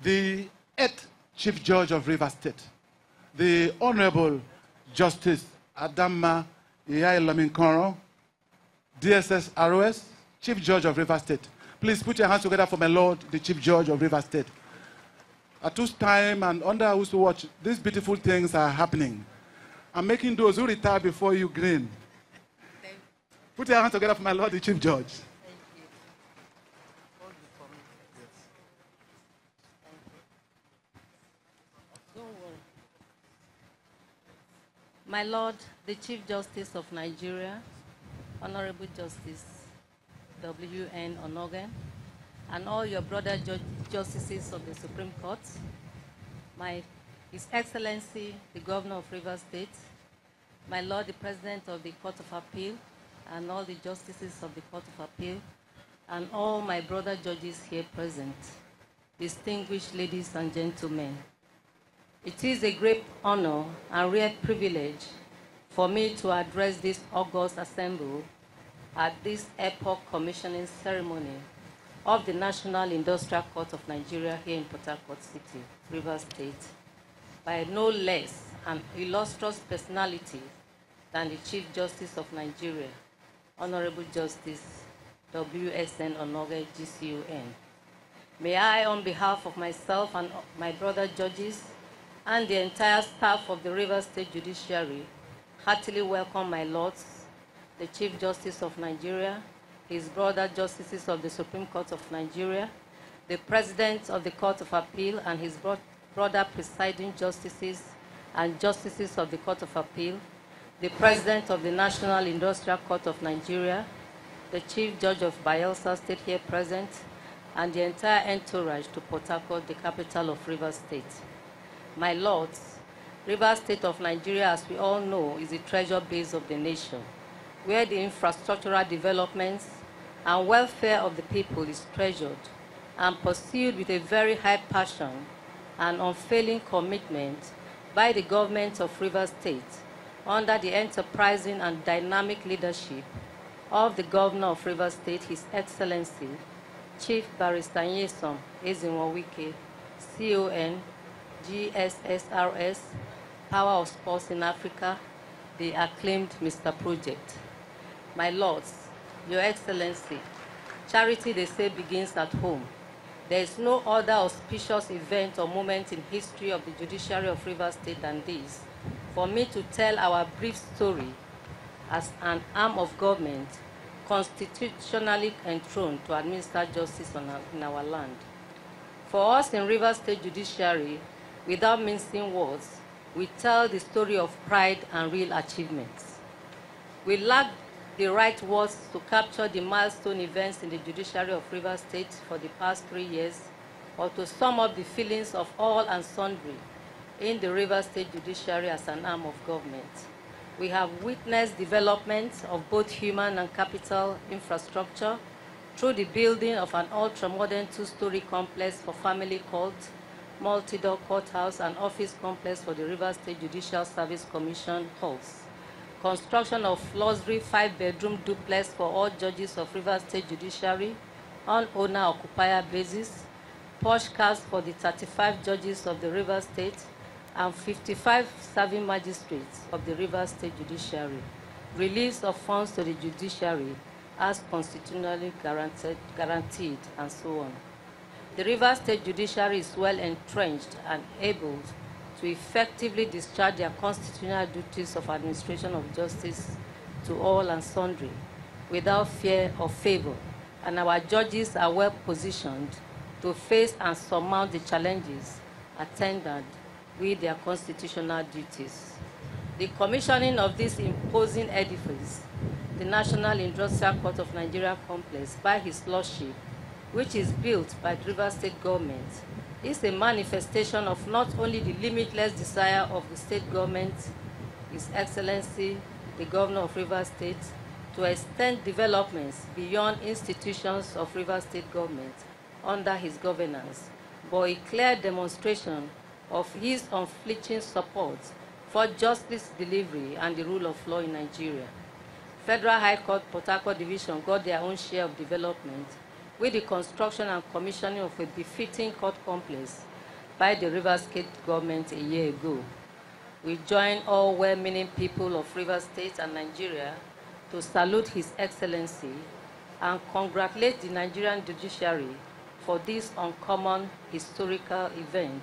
the 8th Chief Judge of Rivers State, the Honorable Justice Adama Iyailominkoro, DSS ROS, Chief Judge of Rivers State. Please put your hands together for my Lord, the Chief Judge of Rivers State. At whose time and under whose watch, these beautiful things are happening. I'm making those who retire before you grin. Put your hands together for my Lord, the Chief Judge. Thank you. Hold it for me. Yes. Thank you. Don't worry. My Lord, the Chief Justice of Nigeria, Honorable Justice W.N. Onogen, and all your brother justices of the Supreme Court, His Excellency, the Governor of Rivers State, my Lord, the President of the Court of Appeal, and all the justices of the Court of Appeal, and all my brother judges here present, distinguished ladies and gentlemen. It is a great honor and rare privilege for me to address this august assembly at this epoch commissioning ceremony of the National Industrial Court of Nigeria here in Port Harcourt City, Rivers State, by no less an illustrious personality than the Chief Justice of Nigeria, Honorable Justice W.S.N. Onogen, GCON. May I, on behalf of myself and my brother judges and the entire staff of the Rivers State Judiciary, heartily welcome my lords, the Chief Justice of Nigeria, his brother justices of the Supreme Court of Nigeria, the President of the Court of Appeal and his brother presiding justices and justices of the Court of Appeal, the President of the National Industrial Court of Nigeria, the Chief Judge of Bayelsa State here present, and the entire entourage to Port Harcourt, the capital of Rivers State. My lords, Rivers State of Nigeria, as we all know, is the treasure base of the nation, where the infrastructural developments and welfare of the people is treasured and pursued with a very high passion and unfailing commitment by the government of Rivers State under the enterprising and dynamic leadership of the Governor of Rivers State, His Excellency, Chief Barrister Nyesom Ezinwa Wike, CON, GSSRS, Power of Sports in Africa, the acclaimed Mr. Project. My lords, Your Excellency, charity, they say, begins at home. There is no other auspicious event or moment in history of the judiciary of Rivers State than this, for me to tell our brief story as an arm of government constitutionally enthroned to administer justice in our land. For us in Rivers State Judiciary, without mincing words, we tell the story of pride and real achievements. We lack the right words to capture the milestone events in the judiciary of Rivers State for the past 3 years, or to sum up the feelings of all and sundry in the Rivers State Judiciary as an arm of government. We have witnessed development of both human and capital infrastructure through the building of an ultra-modern 2-story complex for family court, multi-door courthouse, and office complex for the Rivers State Judicial Service Commission halls. Construction of luxury 5-bedroom duplex for all judges of Rivers State Judiciary on owner-occupier basis, posh cars for the 35 judges of the Rivers State and 55 serving magistrates of the Rivers State Judiciary, release of funds to the judiciary as constitutionally guaranteed, and so on. The Rivers State Judiciary is well entrenched and able to effectively discharge their constitutional duties of administration of justice to all and sundry, without fear or favor, and our judges are well positioned to face and surmount the challenges attendant with their constitutional duties. The commissioning of this imposing edifice, the National Industrial Court of Nigeria complex, by His Lordship, which is built by the Rivers State government, is a manifestation of not only the limitless desire of the state government, His Excellency, the Governor of Rivers State, to extend developments beyond institutions of Rivers State government under his governance, but a clear demonstration of his unflinching support for justice delivery and the rule of law in Nigeria. Federal High Court Port Harcourt Division got their own share of development with the construction and commissioning of a befitting court complex by the Rivers State government a year ago. We join all well-meaning people of Rivers State and Nigeria to salute His Excellency and congratulate the Nigerian judiciary for this uncommon historical event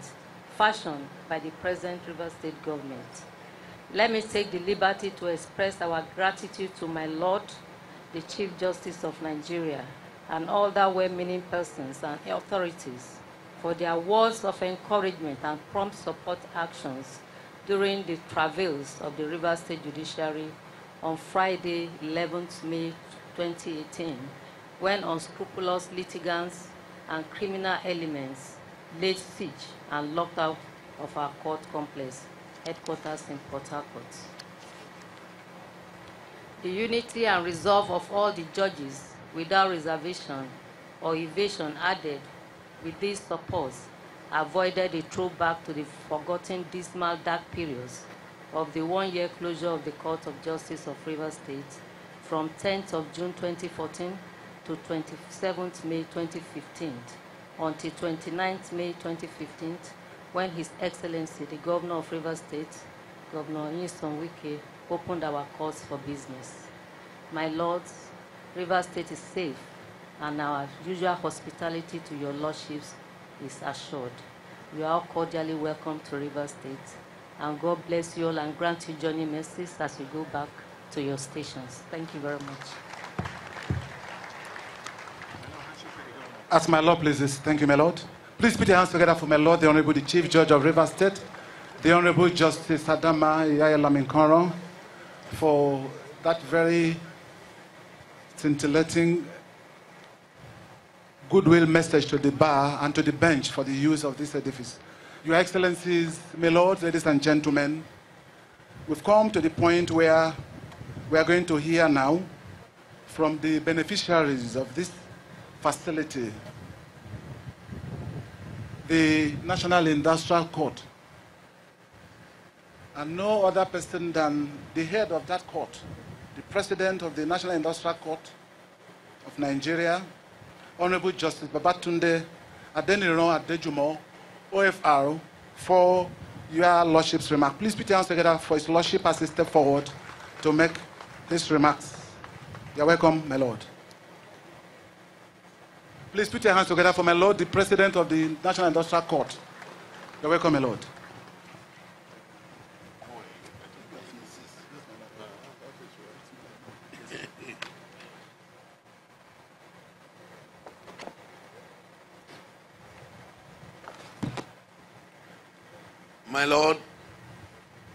fashioned by the present Rivers State government. Let me take the liberty to express our gratitude to my Lord, the Chief Justice of Nigeria, and all other well-meaning persons and authorities for their words of encouragement and prompt support actions during the travails of the Rivers State Judiciary on Friday, 11th May 2018, when unscrupulous litigants and criminal elements laid siege and locked out of our court complex, headquarters in Port Harcourt. The unity and resolve of all the judges without reservation or evasion added with these supports avoided a throwback to the forgotten dismal dark periods of the one-year closure of the Court of Justice of Rivers State from 10th of June 2014 to 27th May 2015 until 29th May 2015, when His Excellency, the Governor of Rivers State, Governor Wike, opened our courts for business. My lords, Rivers State is safe, and our usual hospitality to your lordships is assured. You are all cordially welcome to Rivers State, and God bless you all and grant you journey mercies as you go back to your stations. Thank you very much. As my Lord pleases, thank you, my Lord. Please put your hands together for my Lord, the Honorable the Chief Judge of Rivers State, the Honorable Justice Adama Iyayelamin-Koran, for that very scintillating goodwill message to the bar and to the bench for the use of this edifice. Your Excellencies, my Lord, ladies and gentlemen, we've come to the point where we are going to hear now from the beneficiaries of this facility, the National Industrial Court, and no other person than the head of that court, the President of the National Industrial Court of Nigeria, Honorable Justice Babatunde Adeniran Adejumo, OFR, for your Lordship's remark. Please put your hands together for His Lordship as he steps forward to make his remarks. You're welcome, my Lord. Please put your hands together for my Lord, the President of the National Industrial Court. You're welcome, my Lord. My Lord,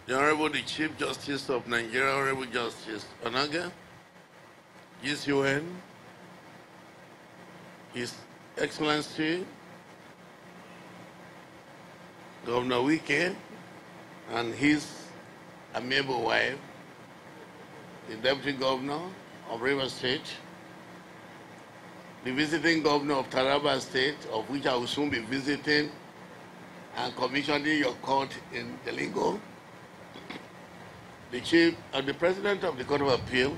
the Honorable the Chief Justice of Nigeria, Honorable Justice Onaga, GCON, His Excellency, Governor Wike, and his amiable wife, the Deputy Governor of Rivers State, the visiting Governor of Taraba State, of which I will soon be visiting and commissioning your court in Delingo, the President of the Court of Appeal,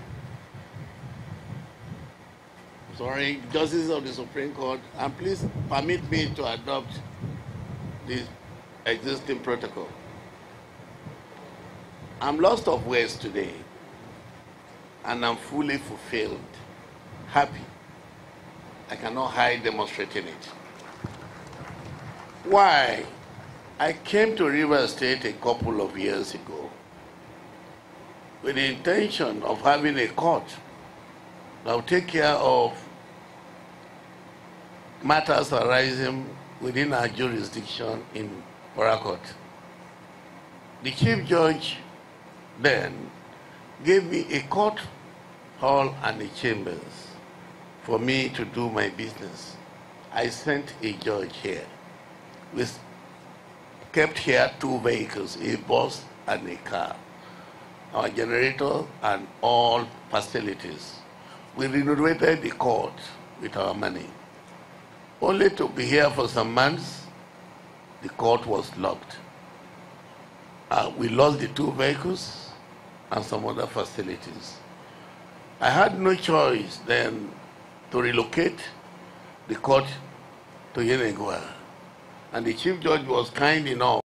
Justices of the Supreme Court, and please permit me to adopt the existing protocol. I'm lost of words today, and I'm fully fulfilled, happy. I cannot hide demonstrating it. Why? I came to Rivers State a couple of years ago with the intention of having a court that will take care of matters arising within our jurisdiction in Harcourt. The Chief Judge then gave me a court hall and a chambers for me to do my business. I sent a judge here. We kept here 2 vehicles, a bus and a car, our generator and all facilities. We renovated the court with our money. Only to be here for some months, the court was locked. We lost the 2 vehicles and some other facilities. I had no choice then to relocate the court to Yenegua. And the Chief Judge was kind enough